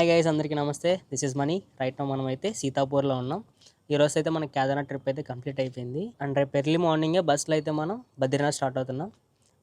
Hi guys, అందరికీ నమస్తే. This is money. Right now మనం అయితే సీతాపూర్లో ఉన్నాం. ఈరోజు అయితే మన కేదార్నాథ్ ట్రిప్ అయితే కంప్లీట్ అయిపోయింది. అండ్ రేపు ఎర్లీ మార్నింగే బస్సులో అయితే మనం బద్రీనాథ్ స్టార్ట్ అవుతున్నాం.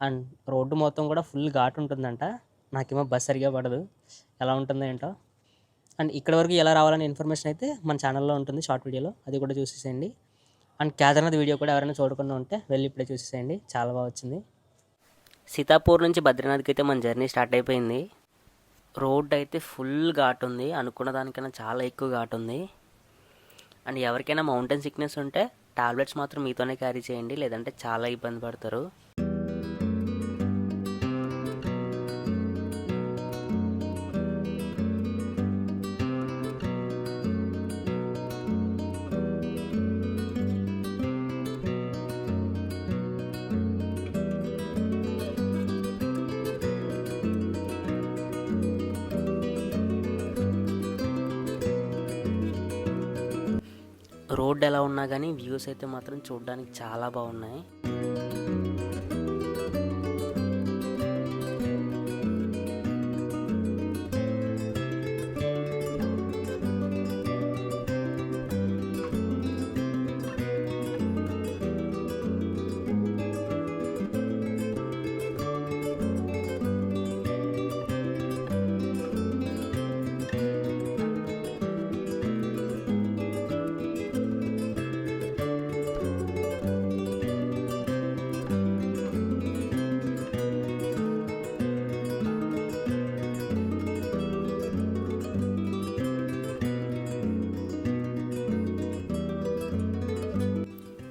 అండ్ రోడ్డు మొత్తం కూడా ఫుల్ ఘాట్ ఉంటుందంట. నాకేమో బస్ సరిగా పడదు, ఎలా ఉంటుందో ఏంటో. అండ్ ఇక్కడ వరకు ఎలా రావాలనే ఇన్ఫర్మేషన్ అయితే మన ఛానల్లో ఉంటుంది, షార్ట్ వీడియోలో, అది కూడా చూసేసేయండి. అండ్ కేదార్నాథ్ వీడియో కూడా ఎవరైనా చూడకుండా ఉంటే వెళ్ళి ఇప్పుడే చూసేసేయండి, చాలా బాగా వచ్చింది. సీతాపూర్ నుంచి బద్రీనాథ్కి అయితే మన జర్నీ స్టార్ట్ అయిపోయింది. రోడ్ అయితే ఫుల్ ఘాట్ ఉంది, అనుకున్న దానికన్నా చాలా ఎక్కువ ఘాట్ ఉంది. అండ్ ఎవరికైనా మౌంటైన్ సిక్నెస్ ఉంటే టాబ్లెట్స్ మాత్రం మీతోనే క్యారీ చేయండి, లేదంటే చాలా ఇబ్బంది పడతారు. రోడ్ ఎలా ఉన్నా కానీ వ్యూస్ అయితే మాత్రం చూడడానికి చాలా బాగున్నాయి.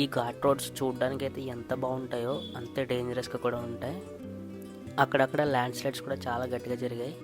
ఈ ఘాట్ రోడ్స్ చూడడానికి అయితే ఎంత బాగుంటాయో అంతే డేంజరస్గా కూడా ఉంటాయి. అక్కడక్కడ ల్యాండ్ స్లైడ్స్ కూడా చాలా గట్టిగా జరిగాయి.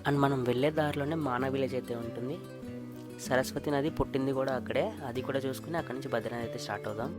అండ్ మనం వెళ్ళే దారిలోనే మానా విలేజ్ అయితే ఉంటుంది. సరస్వతి నది పుట్టింది కూడా అక్కడే, అది కూడా చూసుకుని అక్కడి నుంచి బద్రీనాథ్ అయితే స్టార్ట్ అవుదాం.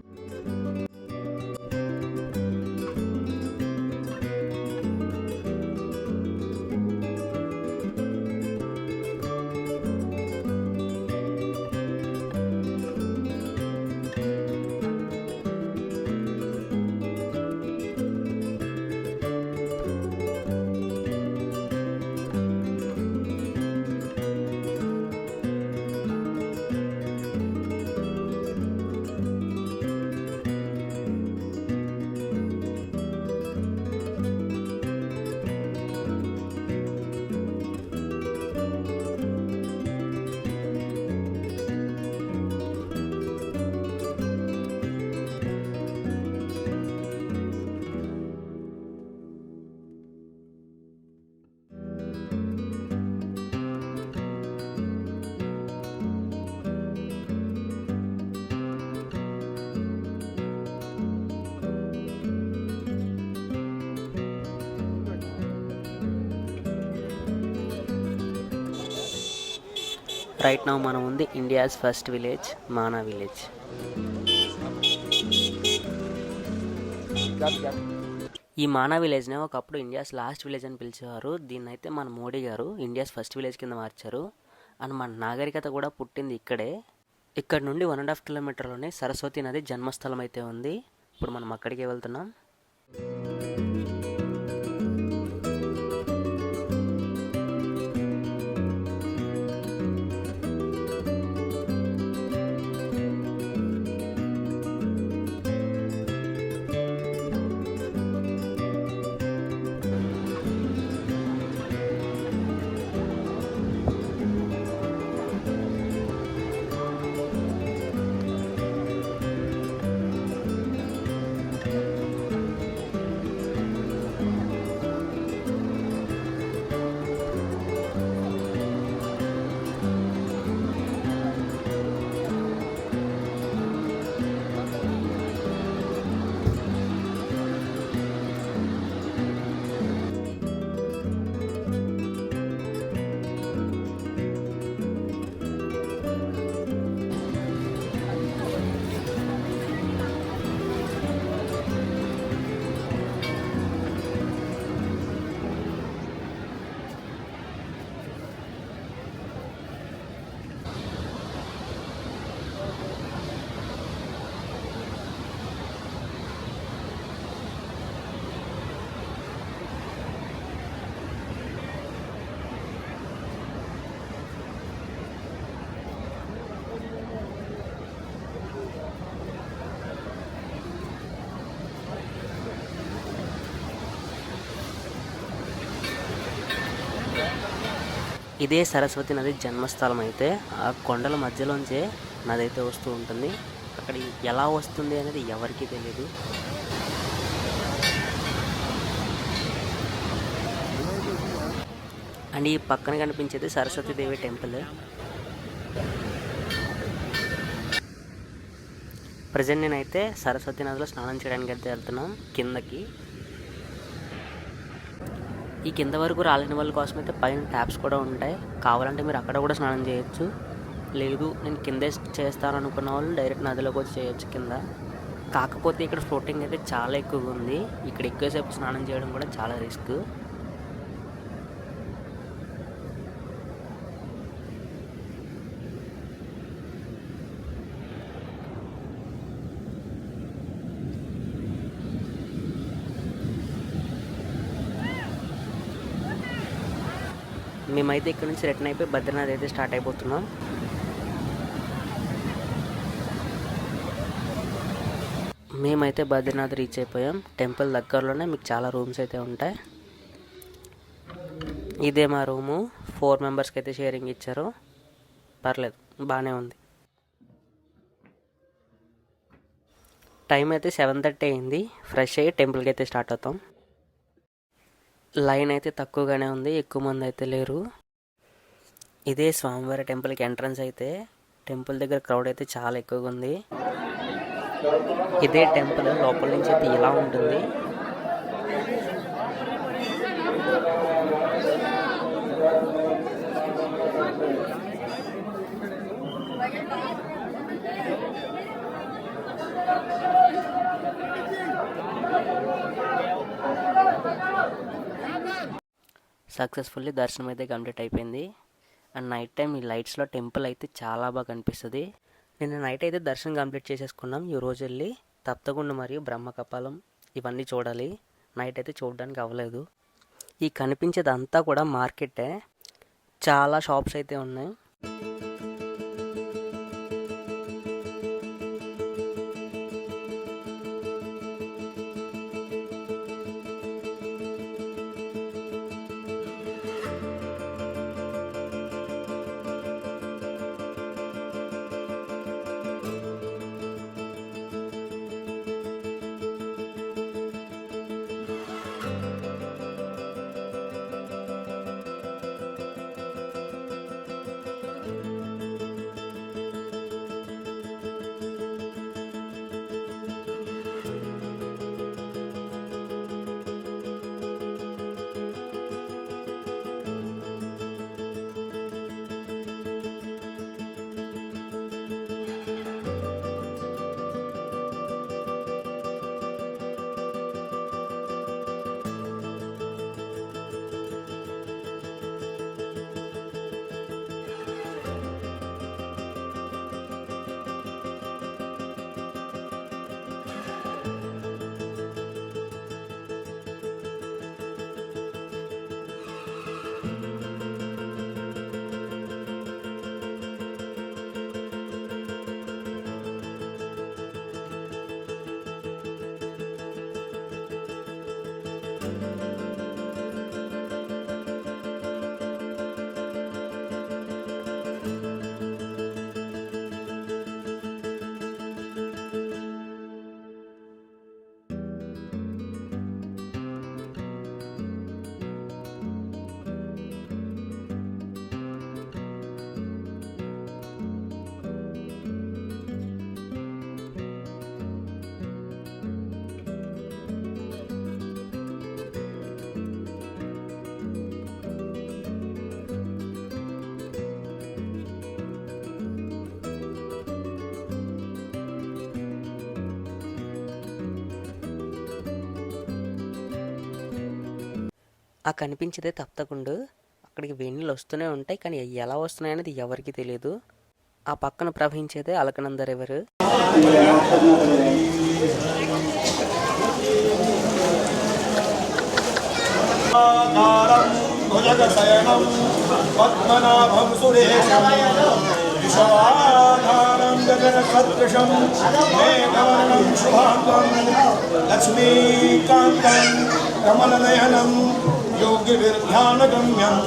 రైట్ నౌ మనం ఉంది ఇండియాస్ ఫస్ట్ విలేజ్, మానా విలేజ్. ఈ మానా విలేజ్నే ఒకప్పుడు ఇండియాస్ లాస్ట్ విలేజ్ అని పిలిచేవారు. దీన్ని అయితే మన మోడీ గారు ఇండియాస్ ఫస్ట్ విలేజ్ కింద మార్చారు. అండ్ మన నాగరికత కూడా పుట్టింది ఇక్కడే. ఇక్కడ నుండి 1.5 కిలోమీటర్లోనే సరస్వతి నది జన్మస్థలం అయితే ఉంది. ఇప్పుడు మనం అక్కడికే వెళ్తున్నాం. ఇదే సరస్వతి నది జన్మస్థలం అయితే ఆ కొండల మధ్యలోంచే నది అయితే వస్తూ ఉంటుంది. అక్కడ ఎలా వస్తుంది అనేది ఎవరికీ తెలియదు. అండ్ ఈ పక్కన కనిపించేది సరస్వతీదేవి టెంపుల్. ప్రజెంట్ నేనైతే సరస్వతి నదిలో స్నానం చేయడానికి అయితే వెళ్తున్నాం కిందకి. ఈ కింద వరకు రాలేని వాళ్ళ కోసం అయితే పైన ట్యాప్స్ కూడా ఉంటాయి. కావాలంటే మీరు అక్కడ కూడా స్నానం చేయొచ్చు. లేదు నేను కిందే చేస్తాను అనుకున్న వాళ్ళు డైరెక్ట్ నదిలోకి వచ్చి చేయొచ్చు కింద. కాకపోతే ఇక్కడ ఫ్లోటింగ్ అయితే చాలా ఎక్కువగా ఉంది. ఇక్కడ ఎక్కువసేపు స్నానం చేయడం కూడా చాలా రిస్క్. మేమైతే ఇక్కడ నుంచి రిటర్న్ అయిపోయి బద్రీనాథ్ అయితే స్టార్ట్ అయిపోతున్నాం. మేమైతే బద్రీనాథ్ రీచ్ అయిపోయాం. టెంపుల్ దగ్గరలోనే మీకు చాలా రూమ్స్ అయితే ఉంటాయి. ఇదే మా రూము. 4 మెంబర్స్కి అయితే షేరింగ్ ఇచ్చారు. పర్లేదు, బాగానే ఉంది. టైం అయితే 7:30 అయింది. ఫ్రెష్ అయ్యి టెంపుల్కి అయితే స్టార్ట్ అవుతాం. లైన్ అయితే తక్కువగానే ఉంది, ఎక్కువ మంది అయితే లేరు. ఇదే స్వామివారి టెంపుల్కి ఎంట్రన్స్ అయితే. టెంపుల్ దగ్గర క్రౌడ్ అయితే చాలా ఎక్కువగా ఉంది. ఇదే టెంపుల్ లోపల నుంచి అయితే ఇలా ఉంటుంది. సక్సెస్ఫుల్లీ దర్శనం అయితే కంప్లీట్ అయిపోయింది. అండ్ నైట్ టైం ఈ లైట్స్లో టెంపుల్ అయితే చాలా బాగా కనిపిస్తుంది. నిన్న నైట్ అయితే దర్శనం కంప్లీట్ చేసేసుకున్నాం. ఈ రోజు వెళ్ళి తప్తగుండు మరియు బ్రహ్మకపాలం ఇవన్నీ చూడాలి. నైట్ అయితే చూడడానికి అవ్వలేదు. ఈ కనిపించేదంతా కూడా మార్కెటే. చాలా షాప్స్ అయితే ఉన్నాయి. ఆ కనిపించేదే తప్తకుండు. అక్కడికి వెన్నెలు వస్తూనే ఉంటాయి, కానీ ఎలా వస్తున్నాయి అనేది ఎవరికి తెలియదు. ఆ పక్కన ప్రవహించేదే అలకనంద రివర్. లక్ష్మీకాంతం కమలనయనం యోగి విర్ధ్యానగమ్యం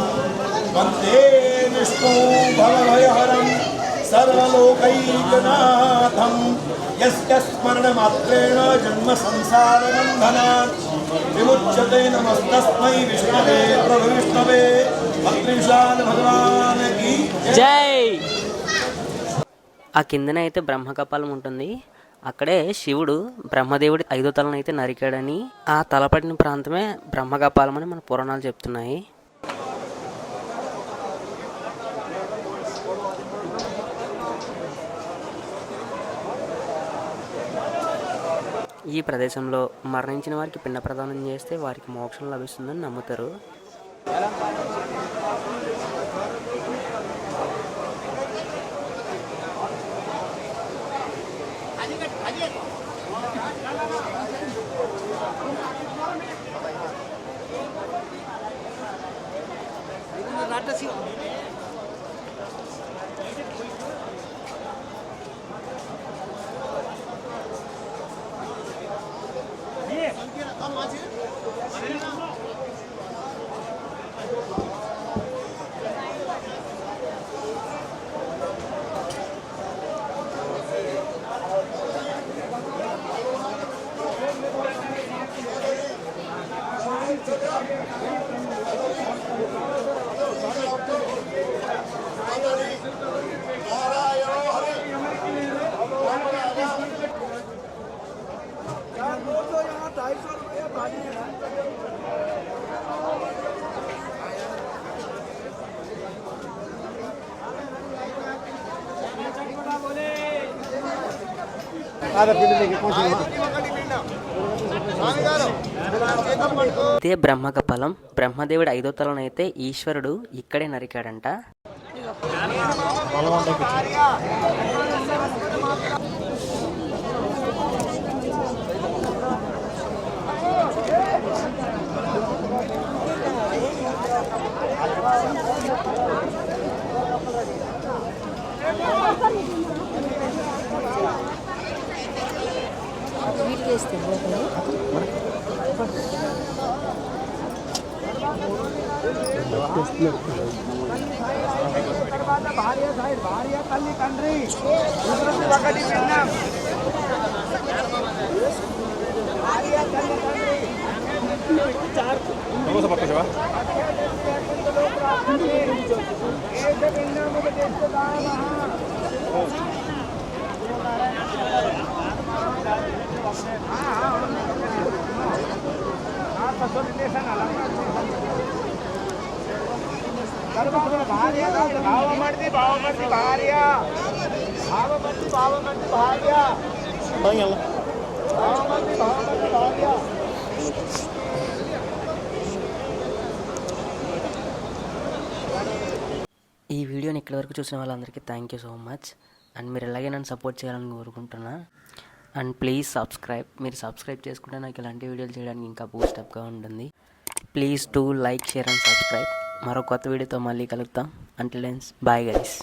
వందే विष्णु भवभयहरं सर्वलोकैकनाथं यस्य स्मरणमात्रेण जन्म संसारबन्धनात् विमुच्यते नमस्तस्मै विष्णवे प्रभु विष्णवे भद्रविशाल भगवान की జై. ఆ కిందనే అయితే బ్రహ్మకపాలం ఉంటుంది. అక్కడే శివుడు బ్రహ్మదేవుడి 5వ తలను అయితే నరికాడని, ఆ తలపడిన ప్రాంతమే బ్రహ్మకపాలం అని మన పురాణాలు చెప్తున్నాయి. ఈ ప్రదేశంలో మరణించిన వారికి పిండ ప్రదానం చేస్తే వారికి మోక్షం లభిస్తుందని నమ్ముతారు. ఇదే బ్రహ్మకపాలం. బ్రహ్మదేవుడి 5వ తలను అయితే ఈశ్వరుడు ఇక్కడే నరికాడంట. భార్య తల్లి తండ్రి ఒకటి విన్నాం. భార్య తల్లి తండ్రి భార్య బావమర్ది బావమర్ది భార్య బావమర్ది బావమర్ది భార్య బావమర్ది బావమర్ది భార్య. ఈ వీడియోని ఇక్కడి వరకు చూసిన వాళ్ళందరికీ thank you so much. And మీరు ఇలాగే నన్ను సపోర్ట్ చేయాలని కోరుకుంటున్నా. And please subscribe. మీరు సబ్స్క్రైబ్ చేసుకుంటే నాకు ఇలాంటి వీడియోలు చేయడానికి ఇంకా బూస్టప్గా ఉంటుంది. Please do like, share and subscribe. మరో కొత్త వీడియోతో మళ్ళీ కలుగుతాం. Until then, bye guys.